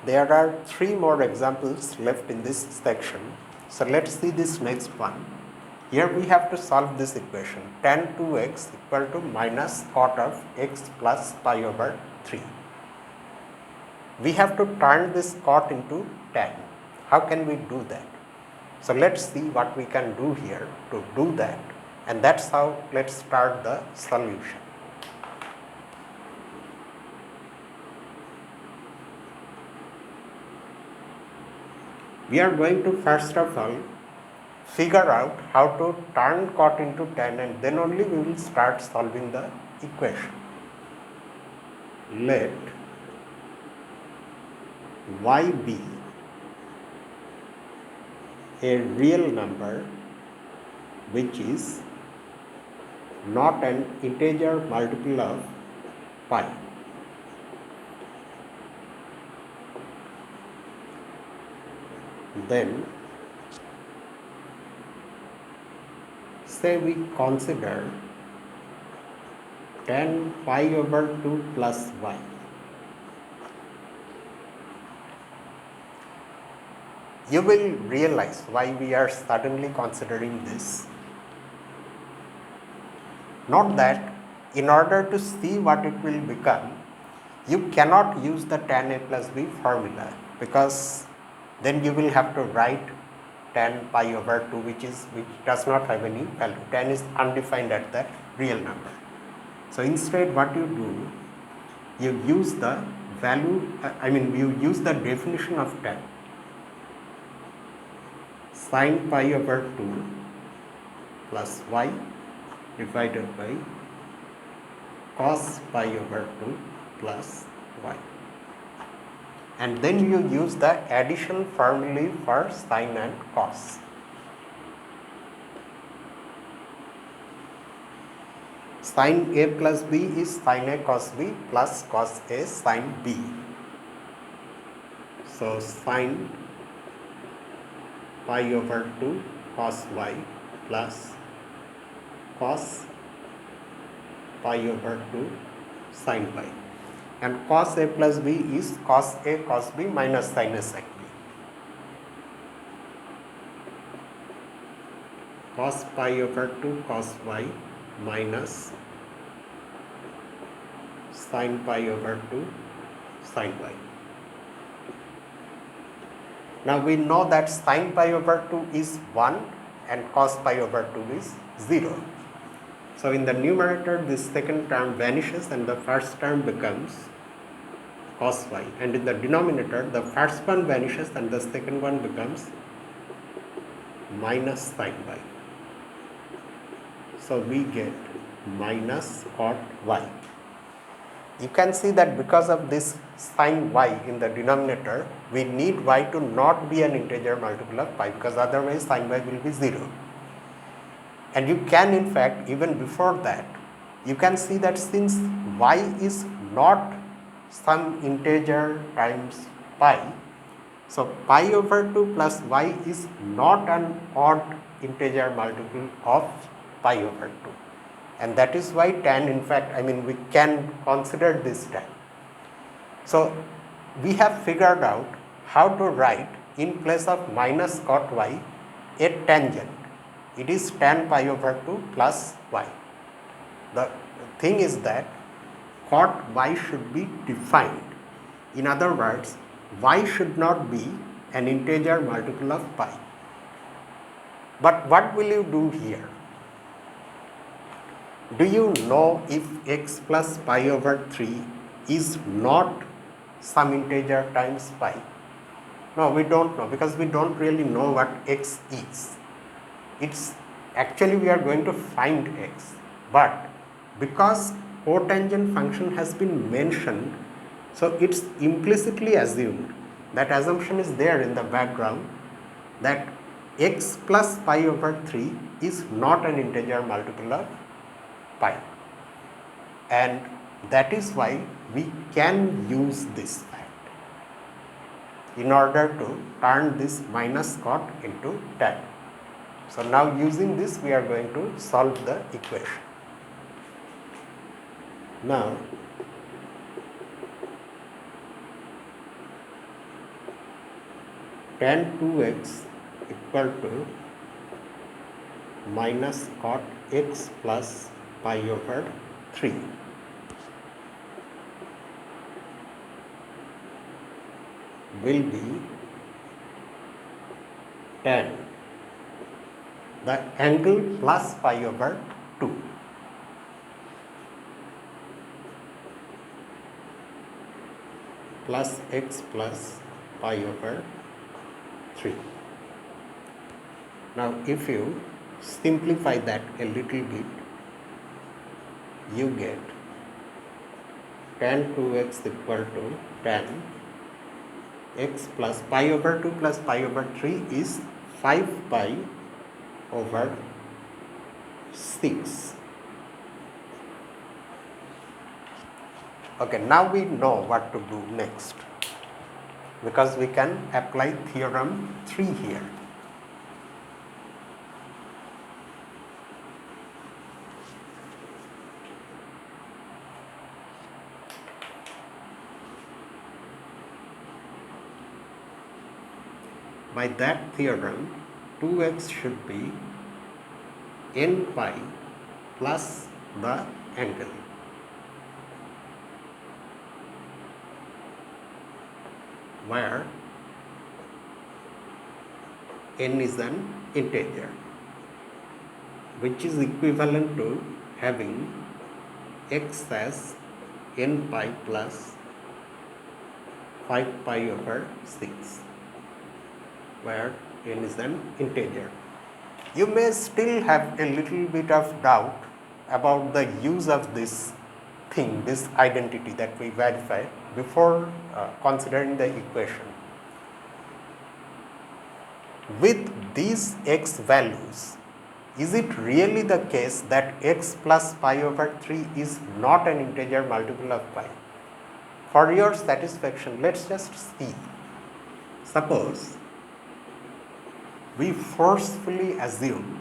There are 3 more examples left in this section. So let's see this next one. Here we have to solve this equation, tan 2x equal to minus cot of x plus pi over 3. We have to turn this cot into tan. How can we do that? So let's see what we can do here to do that, and that's how let's start the solution. We are going to first of all figure out how to turn cot into tan, and then only we will start solving the equation. Let y be a real number which is not an integer multiple of pi. Then say we consider tan pi over 2 plus y. You will realize why we are suddenly considering this. Note that in order to see what it will become, you cannot use the tan a plus b formula, because then you will have to write tan pi over 2 which does not have any value. Tan is undefined at that real number. So instead what you do, you use the value, you use the definition of tan. Sin pi over 2 plus y divided by cos pi over 2 plus y. And then you use the addition formulae for sin and cos. Sin a plus b is sin a cos b plus cos a sin b. So sin pi over 2 cos y plus cos pi over 2 sin pi. And cos a plus b is cos a cos b minus sin a sin b. Cos pi over 2 cos y minus sin pi over 2 sin y. Now we know that sin pi over 2 is 1 and cos pi over 2 is 0. So in the numerator this second term vanishes and the first term becomes cos y, and in the denominator the first one vanishes and the second one becomes minus sin y. So we get minus cot y. You can see that because of this sin y in the denominator, we need y to not be an integer multiple of pi, because otherwise sin y will be 0. And you can in fact, even before that, you can see that since y is not some integer times pi, so pi over 2 plus y is not an odd integer multiple of pi over 2. And that is why tan, in fact, we can consider this tan. So we have figured out how to write in place of minus cot y a tangent. It is tan pi over 2 plus y. The thing is that cot y should be defined. In other words, y should not be an integer multiple of pi. But what will you do here? Do you know if x plus pi over 3 is not some integer times pi? No, we don't know, because we don't really know what x is. It's actually we are going to find x, but because cotangent function has been mentioned, so it's implicitly assumed, that assumption is there in the background, that x plus pi over 3 is not an integer multiple of pi, and that is why we can use this fact in order to turn this minus cot into tan. So now using this we are going to solve the equation. Now tan 2x equal to minus cot x plus pi over 3. Will be tan the angle plus pi over 2. Plus x plus pi over 3. Now if you simplify that a little bit, you get tan 2x equal to tan x plus pi over 2 plus pi over 3 is 5 pi over 6. Okay, now we know what to do next, because we can apply theorem 3 here. By that theorem, 2x should be n pi plus the angle. Where n is an integer, which is equivalent to having x as n pi plus 5 pi over 6, where n is an integer. You may still have a little bit of doubt about the use of this thing, this identity that we verify before considering the equation. With these x values, is it really the case that x plus pi over 3 is not an integer multiple of pi? For your satisfaction, let's just see. Suppose we forcefully assume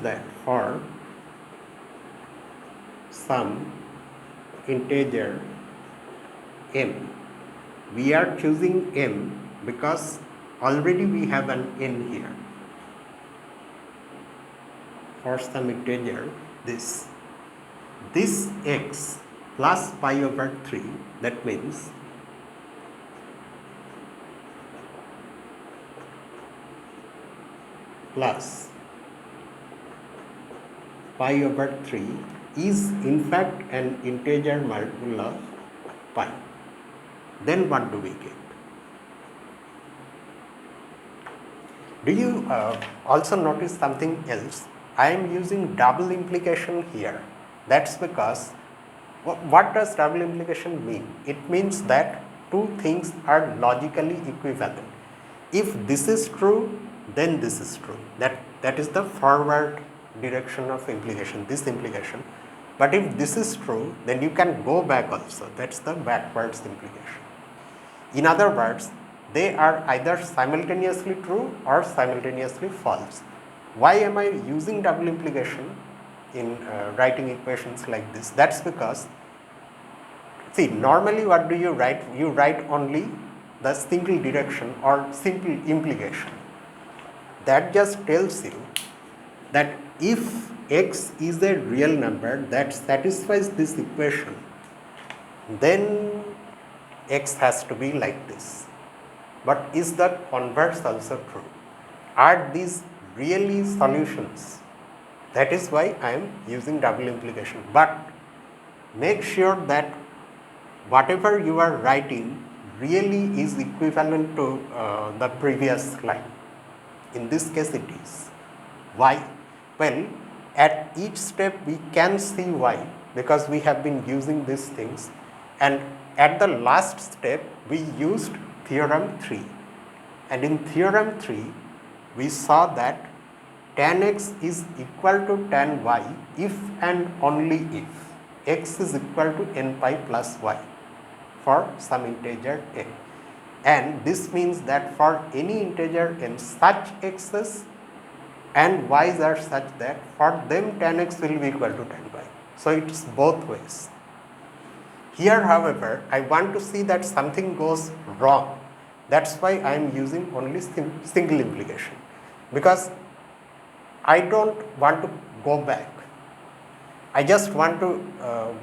that for some integer m, we are choosing m because already we have an n here. For some integer this x plus pi over 3, that means plus pi over 3 is in fact an integer multiple of pi. Then what do we get? Do you also notice something else? I am using double implication here. That's because, what does double implication mean? It means that two things are logically equivalent. If this is true, then this is true. That is the forward direction of implication, this implication. But if this is true, then you can go back also. That's the backwards implication. In other words, they are either simultaneously true or simultaneously false. Why am I using double implication in writing equations like this? That's because, see, normally what do you write? You write only the single direction or simple implication. That just tells you that if x is a real number that satisfies this equation, then x has to be like this. But is the converse also true? Are these really solutions? That is why I am using double implication. But make sure that whatever you are writing really is equivalent to the previous line. In this case it is. Why? Well, at each step we can see why, because we have been using these things, and at the last step we used theorem 3, and in theorem 3 we saw that tan x is equal to tan y if and only if x is equal to n pi plus y for some integer n, and this means that for any integer n, such x's and y's are such that for them tan x will be equal to tan y. So it's both ways. Here, however, I want to see that something goes wrong. That's why I am using only single implication, because I don't want to go back. I just want to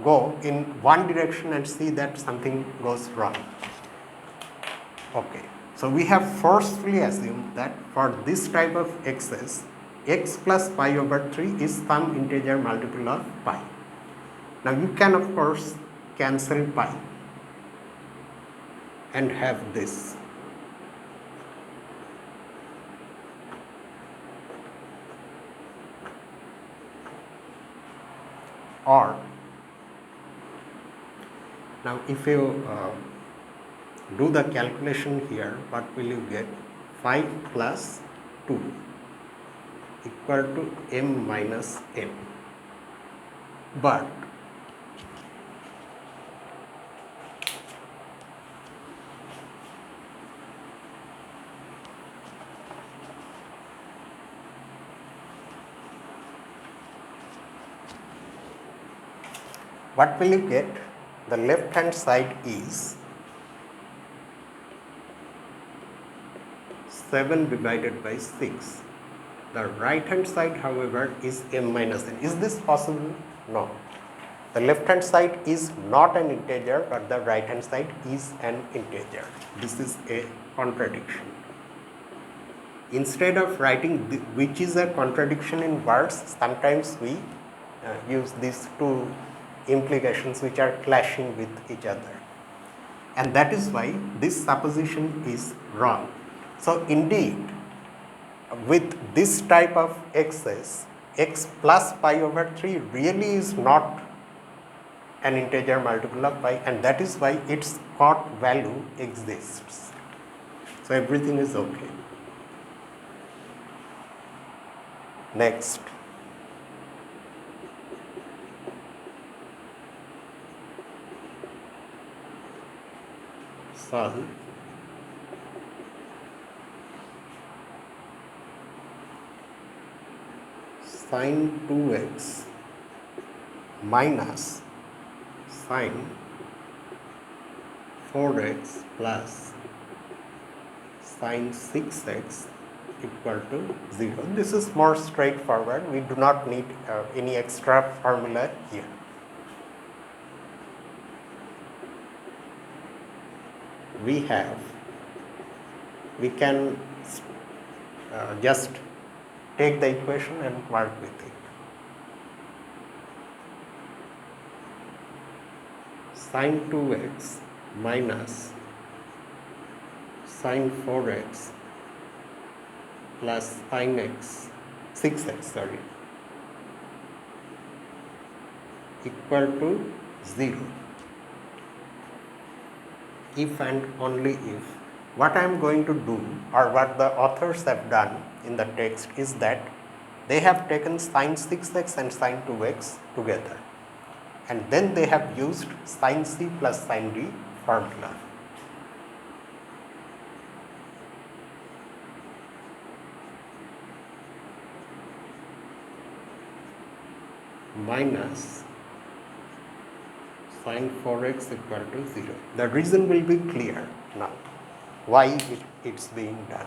go in one direction and see that something goes wrong. Okay, so we have forcefully assumed that for this type of x's, x plus pi over 3 is some integer multiple of pi. Now you can of course cancel pi and have this. Or now if you do the calculation here, what will you get? 5 plus 2 equal to m minus n. But what will you get? The left hand side is 7 divided by 6. The right hand side, however, is m minus n. Is this possible? No. The left hand side is not an integer, but the right hand side is an integer. This is a contradiction. Instead of writing which is a contradiction in words, sometimes we use these two implications which are clashing with each other. And that is why this supposition is wrong. So indeed, with this type of x's, x plus pi over 3 really is not an integer multiple of pi, and that is why its cot value exists. So everything is okay. Next. Solve sin 2x minus sin 4x plus sin 6x equal to 0. This is more straightforward. We do not need any extra formula here. We can just take the equation and work with it. Sin 2x minus sin 4x plus sin 6x equal to 0. If and only if. What I am going to do, or what the authors have done in the text, is that they have taken sin 6x and sin 2x together, and then they have used sin c plus sin d formula. Minus sin 4x equal to 0. The reason will be clear now, why it's being done.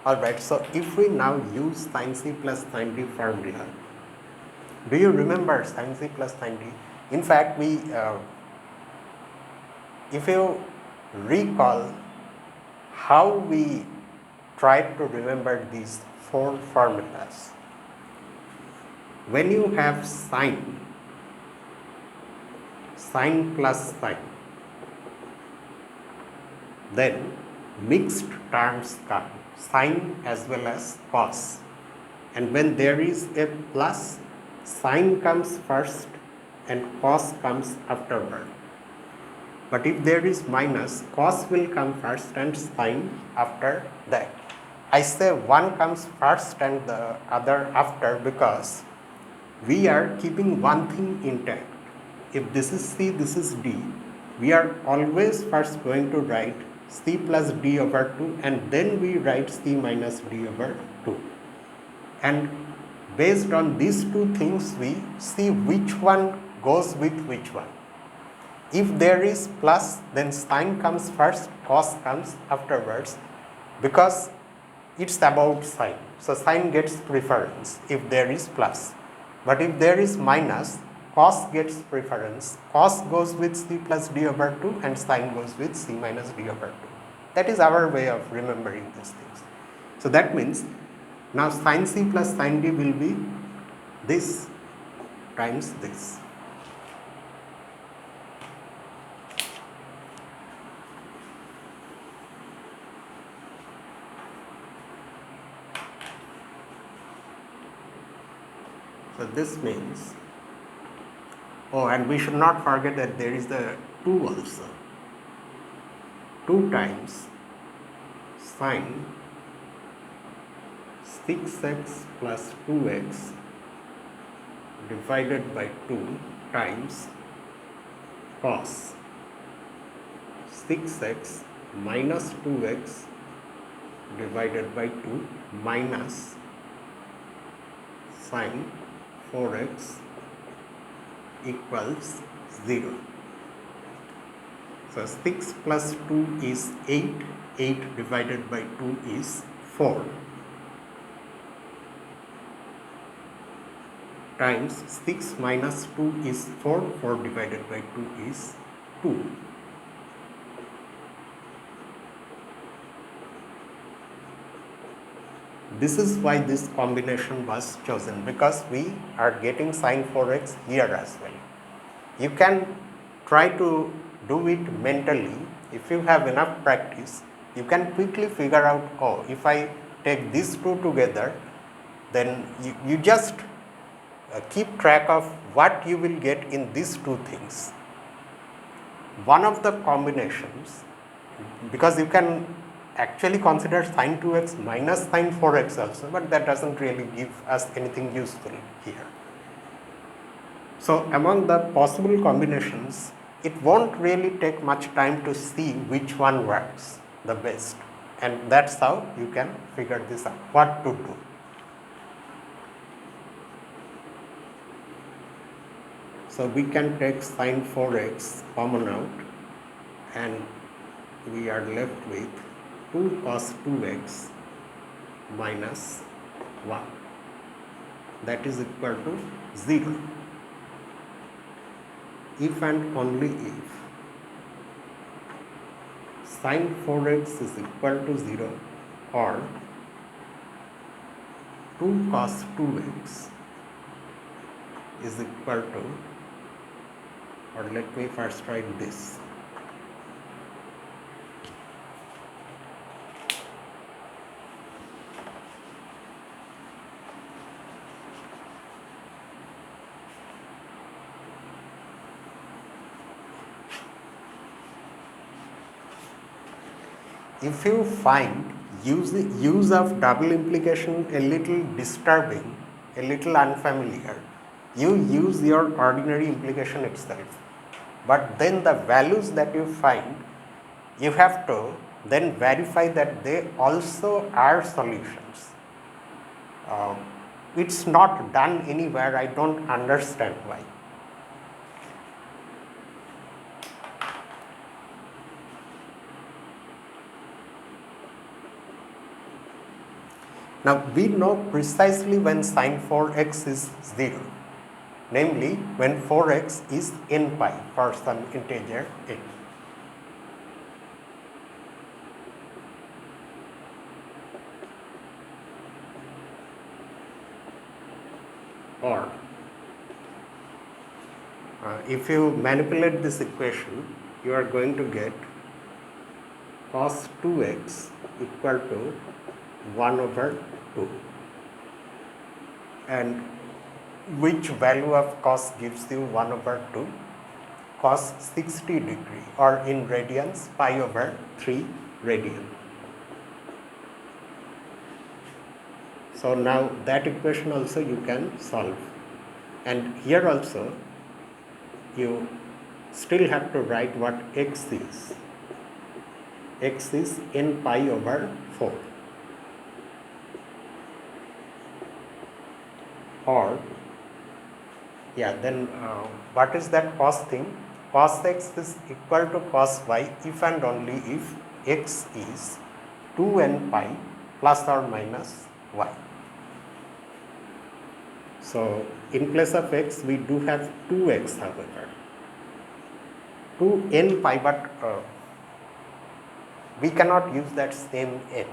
Alright, so if we now use sin c plus sin d formula, do you remember sin c plus sin d? In fact, if you recall how we tried to remember these four formulas, when you have sin plus sin, then mixed terms come, sin as well as cos, and when there is a plus, sin comes first and cos comes afterward. But if there is minus, cos will come first and sin after that. I say one comes first and the other after because we are keeping one thing intact. If this is C, this is D, we are always first going to write c plus d over 2 and then we write c minus d over 2. And based on these two things, we see which one goes with which one. If there is plus, then sine comes first, cos comes afterwards, because it's about sine. So sine gets preference if there is plus. But if there is minus, cos gets preference. Cos goes with c plus d over 2 and sine goes with c minus d over 2. That is our way of remembering these things. So that means now sin c plus sin d will be this times this. So this means, oh, and we should not forget that there is the 2 also. 2 times sine 6x plus 2x divided by 2 times cos 6x minus 2x divided by 2 minus sine 4x equals 0. So 6 plus 2 is 8, 8 divided by 2 is 4 times 6 minus 2 is 4, 4 divided by 2 is 2. This is why this combination was chosen, because we are getting sin 4x here as well. You can try to do it mentally. If you have enough practice, you can quickly figure out, oh, if I take these two together, then you just keep track of what you will get in these two things. One of the combinations, because you can actually consider sin 2x minus sin 4x also, but that doesn't really give us anything useful here. So among the possible combinations, it won't really take much time to see which one works the best, and that's how you can figure this out, what to do. So we can take sin 4x common out and we are left with 2 cos 2x minus 1, that is equal to 0. If and only if sin 4x is equal to 0 or 2 cos 2x is equal to, or let me first write this, if you find use of double implication a little disturbing, a little unfamiliar, you use your ordinary implication itself. But then the values that you find, you have to then verify that they also are solutions. It's not done anywhere, I don't understand why. Now we know precisely when sin 4x is 0, namely when 4x is n pi for some integer n. Or if you manipulate this equation, you are going to get cos 2x equal to 1 over 2, and which value of cos gives you 1 over 2? Cos 60 degree, or in radians pi over 3 radian. So now that equation also you can solve, and here also you still have to write what x is. X is n pi over 4. Or, yeah, then what is that cos thing? Cos x is equal to cos y if and only if x is 2n pi plus or minus y. So, in place of x we do have 2x however. 2n pi, but we cannot use that same n.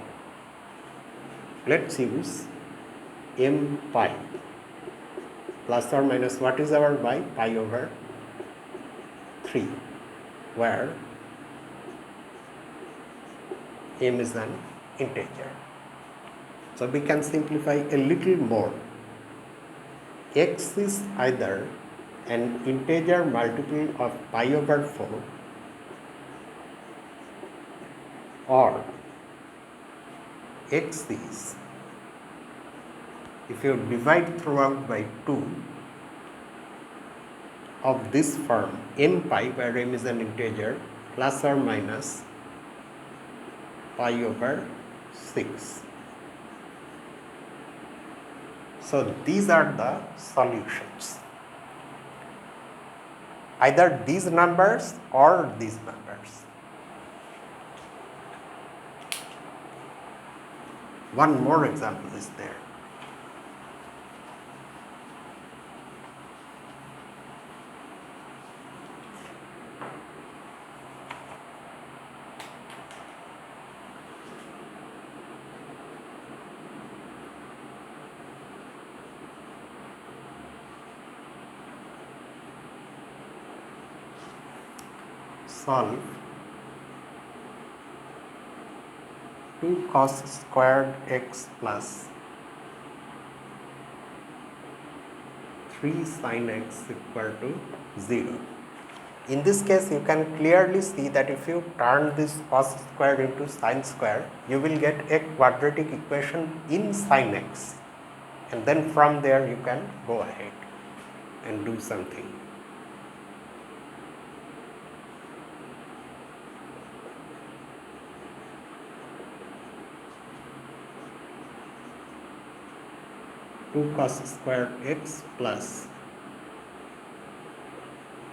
Let's use m pi plus or minus, what is our y? Pi over 3, where m is an integer. So we can simplify a little more. X is either an integer multiple of pi over 4 or x is, if you divide throughout by 2, of this form m pi, where m is an integer, plus or minus pi over 6. So these are the solutions, either these numbers or these numbers. One more example is there. Solve 2 cos squared x plus 3 sin x equal to 0. In this case, you can clearly see that if you turn this cos squared into sin squared, you will get a quadratic equation in sin x, and then from there you can go ahead and do something. Two cos squared x plus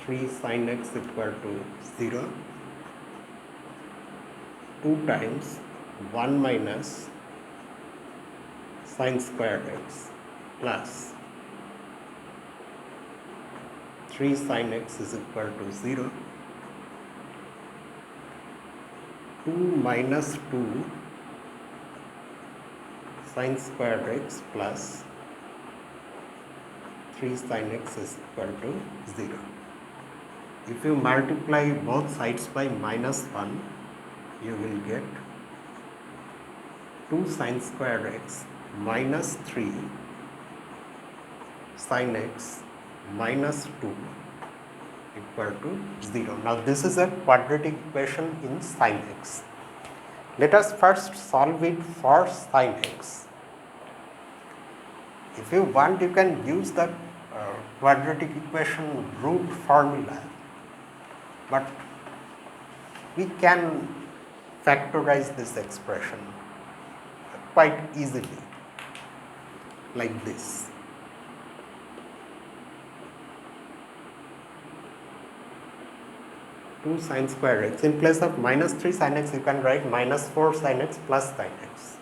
3 sin x equal to 0, 2 times 1 minus sin squared x plus 3 sin x is equal to 0, 2 minus 2 sin squared x plus 3 sin x is equal to 0. If you multiply both sides by minus 1, you will get 2 sin squared x minus 3 sin x minus 2 equal to 0. Now this is a quadratic equation in sin x. Let us first solve it for sin x. If you want, you can use the quadratic equation root formula, but we can factorize this expression quite easily like this. Two sin squared x, in place of minus 3 sin x you can write minus 4 sin x plus sin x.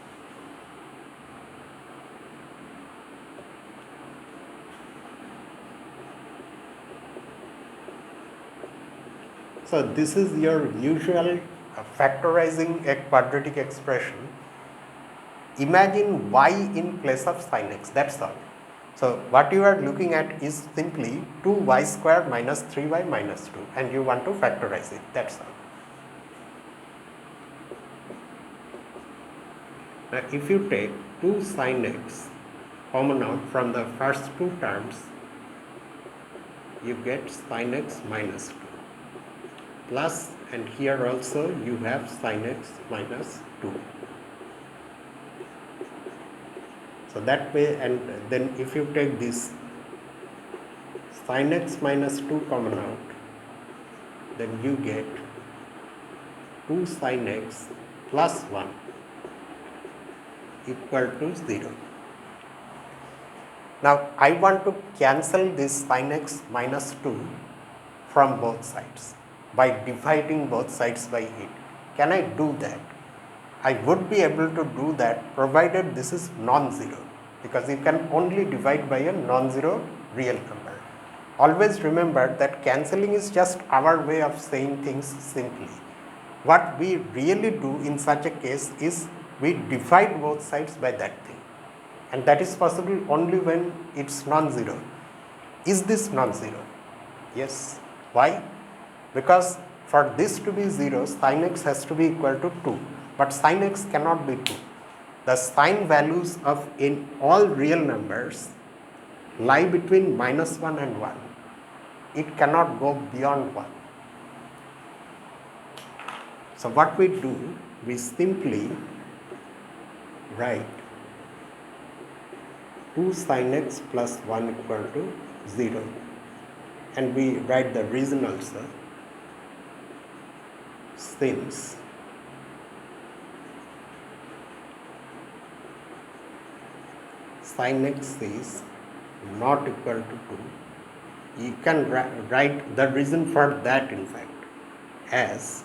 So this is your usual factorizing a quadratic expression. Imagine y in place of sin x, that's all. So what you are looking at is simply 2y squared minus 3y minus 2, and you want to factorize it, that's all. Now if you take 2 sin x common out from the first two terms, you get sin x minus 2. Plus, and here also you have sin x minus 2. So that way, and then if you take this sin x minus 2 common out, then you get 2 sin x plus 1 equal to 0. Now I want to cancel this sin x minus 2 from both sides by dividing both sides by 8. Can I do that? I would be able to do that provided this is non-zero, because you can only divide by a non-zero real number. Always remember that cancelling is just our way of saying things simply. What we really do in such a case is we divide both sides by that thing, and that is possible only when it's non-zero. Is this non-zero? Yes. Why? Because for this to be 0, sin x has to be equal to 2, but sin x cannot be 2. The sin values of in all real numbers lie between minus 1 and 1. It cannot go beyond 1. So what we do, we simply write 2 sin x plus 1 equal to 0, and we write the reason also, since sin x is not equal to 2, you can write the reason for that in fact as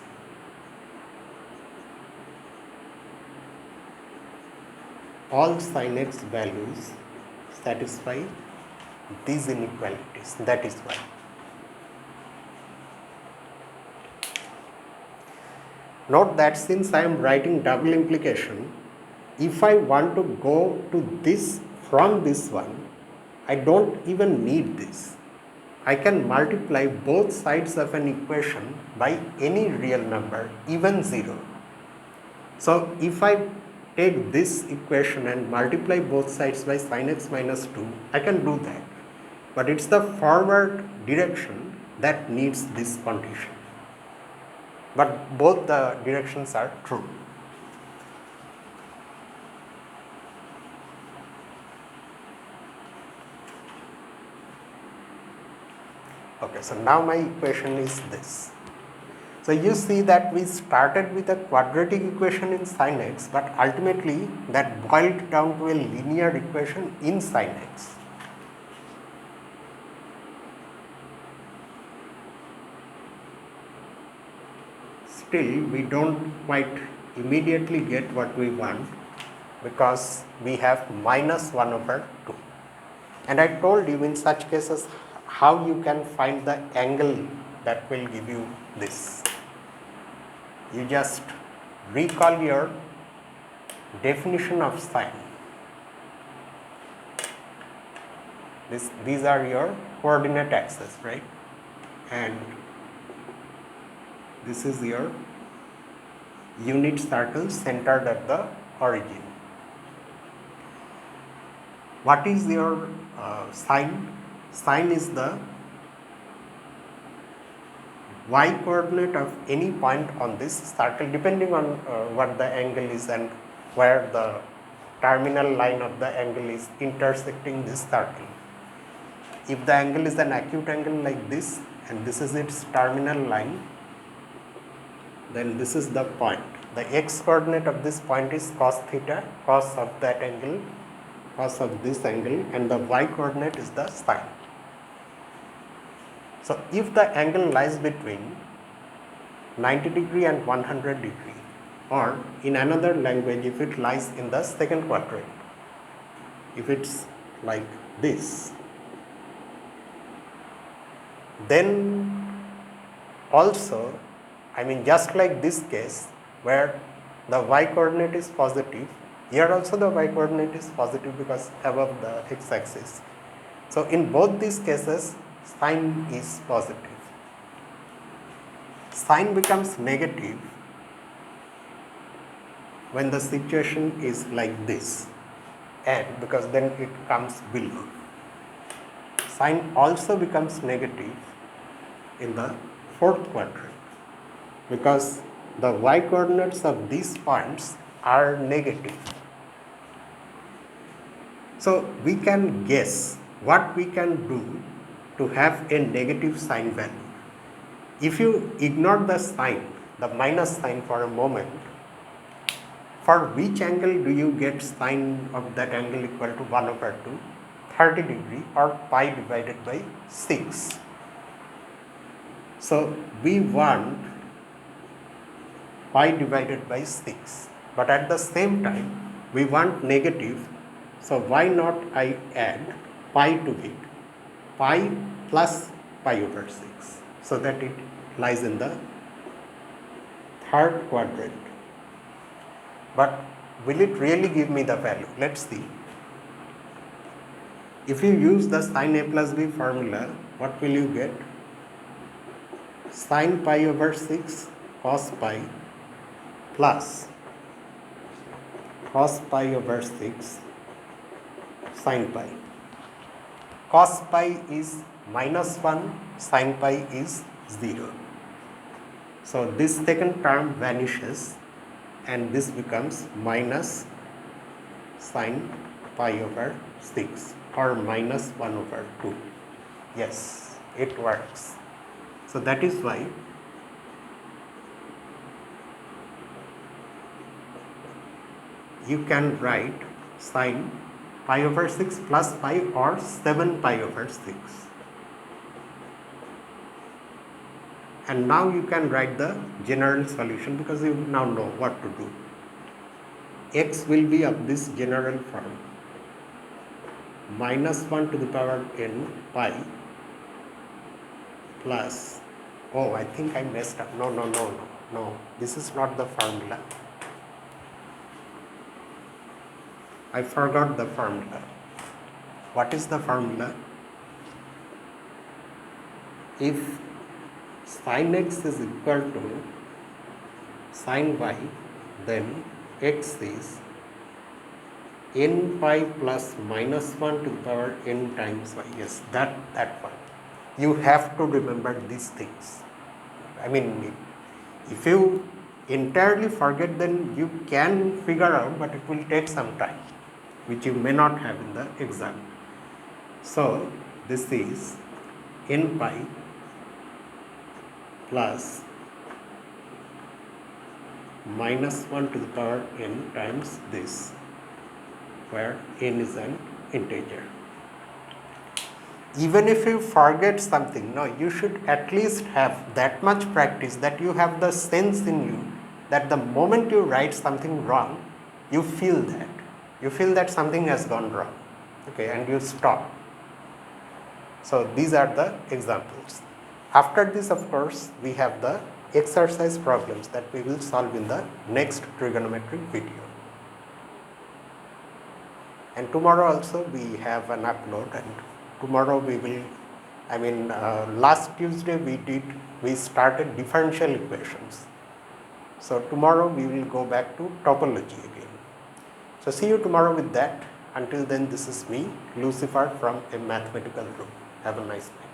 all sin x values satisfy these inequalities. That is why. Note that since I am writing double implication, if I want to go to this from this one, I don't even need this. I can multiply both sides of an equation by any real number, even 0. So if I take this equation and multiply both sides by sin x minus 2, I can do that. But it's the forward direction that needs this condition. But both the directions are true. Okay, so now my equation is this. So you see that we started with a quadratic equation in sin x, but ultimately that boiled down to a linear equation in sin x. Still, we don't quite immediately get what we want because we have minus 1 over 2. And I told you in such cases how you can find the angle that will give you this. You just recall your definition of sine. These are your coordinate axes, right? And this is your unit circle centered at the origin. What is your sine? Sine is the y coordinate of any point on this circle, depending on what the angle is and where the terminal line of the angle is intersecting this circle. If the angle is an acute angle like this and this is its terminal line, then this is the point. The x coordinate of this point is cos theta, cos of that angle, cos of this angle, and the y coordinate is the sine. So if the angle lies between 90 degree and 100 degree, or in another language, if it lies in the second quadrant, if it's like this, then also, I mean, just like this case where the y coordinate is positive, here also the y coordinate is positive because above the x axis. So in both these cases, sine is positive. Sine becomes negative when the situation is like this, and because then it comes below. Sine also becomes negative in the fourth quadrant because the y coordinates of these points are negative. So we can guess what we can do to have a negative sine value. If you ignore the sign, the minus sign for a moment, for which angle do you get sine of that angle equal to 1 over 2? 30 degree or pi divided by 6. So we want pi divided by 6, but at the same time we want negative, so why not I add pi to it, pi plus pi over 6, so that it lies in the third quadrant. But will it really give me the value? Let's see. If you use the sin a plus b formula, what will you get? Sin pi over 6 cos pi plus cos pi over 6 sin pi. Cos pi is minus 1, sin pi is 0. So this second term vanishes and this becomes minus sin pi over 6 or minus 1 over 2. Yes, it works. So that is why you can write sin pi over 6 plus pi or 7 pi over 6. And now you can write the general solution because you now know what to do. X will be of this general form, minus 1 to the power n pi plus, oh, I think I messed up. No, this is not the formula. I forgot the formula. What is the formula? If sin x is equal to sin y, then x is n pi plus minus 1 to the power n times y. Yes, that one. You have to remember these things. I mean, if you entirely forget, then you can figure out, but it will take some time, which you may not have in the exam. So this is n pi plus minus 1 to the power n times this, where n is an integer. Even if you forget something, no, you should at least have that much practice that you have the sense in you that the moment you write something wrong, you feel that something has gone wrong, okay, and you stop. So these are the examples. After this, of course, we have the exercise problems that we will solve in the next trigonometric video. And tomorrow also we have an upload, and tomorrow we will, last Tuesday we started differential equations. So tomorrow we will go back to topology again. So see you tomorrow with that. Until then, this is me, Lucifer from A Mathematical Room. Have a nice night.